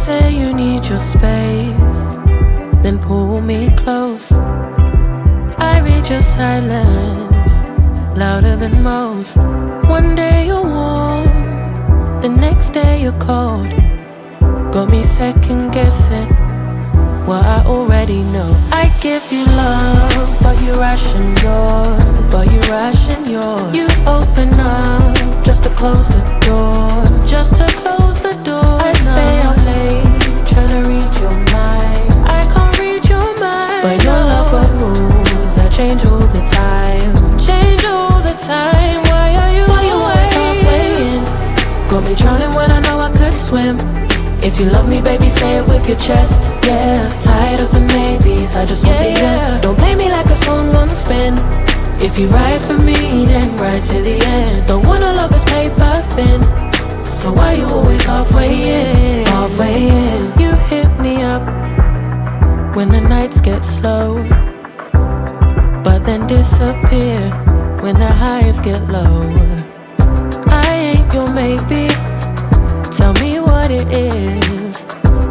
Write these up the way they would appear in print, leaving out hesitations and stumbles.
say you need your space, then pull me close. I read your silence, louder than most. One day you're warm, the next day you're cold. Got me second guessing what I already know. I give you love, but you ration yours. You open up just to close the door. I stay up late, tryna read your mind. I can't read your mind, but your love got rules that change all the time. Why are you always halfway in? Got me drowning when I know I could swim. If you love me, baby, say it with your chest. Yeah, tired of the maybes, I just want the yes. Don't play me like a song on spin. If you ride for me, then ride to the end. Don't wanna love this paper thin, so why you always halfway in? You hit me up when the nights get slow, but then disappear when the highs get low. I ain't your maybe, tell me what it is,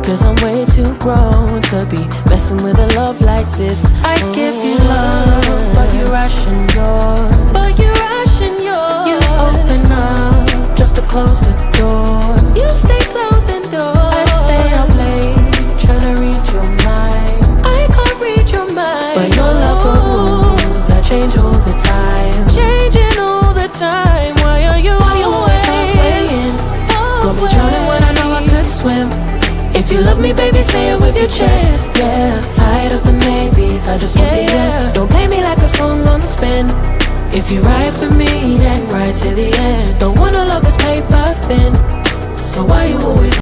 cause I'm way too grown to be messing with a love like this. I give you love, but you ration yours. You open up just to close the door. You stay closing doors. I stay up late, tryna read your mind. I can't read your mind, but your love got rules that change all the time. Why are you always halfway in? Got me drowning when I know I could swim. If you love me, baby, say it with your chest. Yeah, tired of the maybes, I just want the yes. Don't play me like a song on spin. If you ride for me, then ride to the end. Don't wanna love this paper thin, so why you